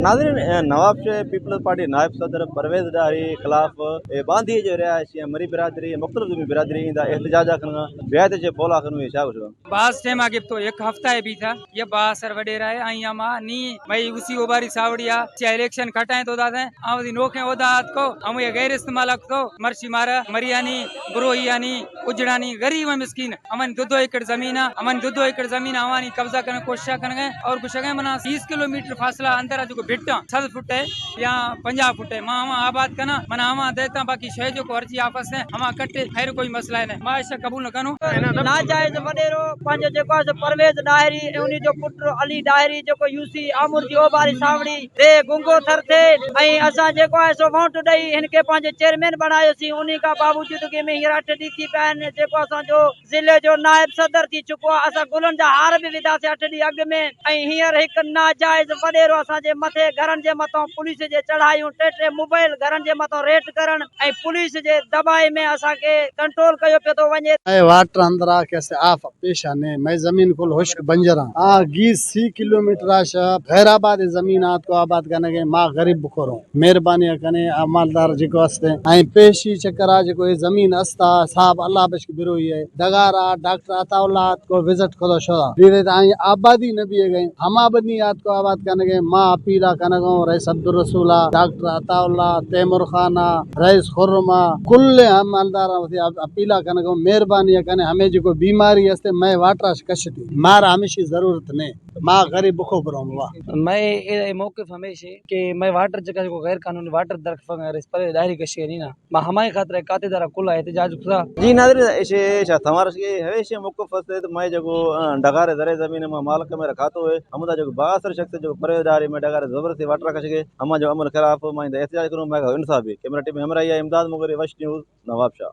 नाज़रीन, Nawab Shah peoples party नायब सदर परवेज़ डारी खिलाफ बांधी जो रहा मरी बिरादरी मुख्तलिफ बिरादरी इंदा एहतजाजा खनगा ब्याह जे पोला खनु छा कुछ बास टेम आगे तो एक हफ्ता है भी था ये बासर वडेरा है आइया मा नी मई उसी ओबारी सावड़िया चे इलेक्शन कटाए तो दादा आवदी नोखे ओदात को हम ये गैर इस्तेमाल को मर्शी मारा मरियानी बुरोहियानी उजड़ानी गरीब मिस्किन अमन 2 एकड़ जमीन अमन 2 एकड़ जमीन अवानी कब्जा करने कोशिश करने और कुछ मना 30 किलोमीटर फासला अंदर जो बिट्टा 7 फुट है या 50 फुट है मां आबाद करना मना हम देता बाकी शहर जो अर्जी आपस है हम कट्टे खैर कोई मसला है नहीं मां कबूल न करूं ना जायज वडेरो पंज जेको परवेज डायरी उनी जो पुत्र अली डायरी जो यूसी आमुर जी ओबारी सावड़ी रे गुंगो थर थे आई असा जेको है सो वोट दई इनके पांच चेयरमैन बनायो सी उनी का बावजूद के में हिरा डी थी पैन जेको असा जो जिले जो नायब सदर थी चुको असा गुलन जा हार भी विदा से 8 डी अग में आई हियर एक नाजायज वडेरो असा जे मथे घरन जे मतो पुलिस जे चढ़ायूं टे मोबाइल घरन जे मतो रेट करन आई पुलिस जे दबाए में असा के कंट्रोल कयो पे तो वने वाटर अंदर कैसे आप पेशा ने मैं जमीन को हुश्क बंजरा आ 20 किलोमीटर आशा खैराबाद जमीन आत को आबाद करने के मां गरीब बुखरो मेहरबानी कने अमलदार जिको अस्ते आई पेशी चक्करा जिको ये जमीन अस्ता साहब अल्लाह बश बिरो है दगारा डॉक्टर अताउल्लाह को विजिट करो शोदा धीरे आई आबादी न भी गए हम आबादी आत को आबाद करने के मां अपीला कने गो रईस अब्दुल रसूला डॉक्टर अताउल्लाह तैमूर खाना रईस खुरमा कुल अमलदार अपीला कने गो मेहरबानी कने हमें जो बीमारी हस्ते मैं वाटर कशती मार हमेशा जरूरत ने मां गरीब बुखो बरो मैं ये मौके हमेशा कि मैं वाटर जगह को गैर कानूनी वाटर दरख्त इस पर दायरी कशी नहीं ना मैं हमारे खातिर कातेदार कुल एहतजाज खुदा जी नाज़रीन ऐसे हमारे के हमेशा मुकफ है तो मैं जो डगारे दरे जमीन में मालक में रखातो है हम जो बासर शख्स जो परवेदारी में डगारे जबरदस्ती वाटर कश के हम जो अमल खिलाफ मैं एहतजाज करूं मैं इंसाफ भी कैमरा टीम हमरा इमदाद मुगरी वश न्यूज़ नवाब शाह।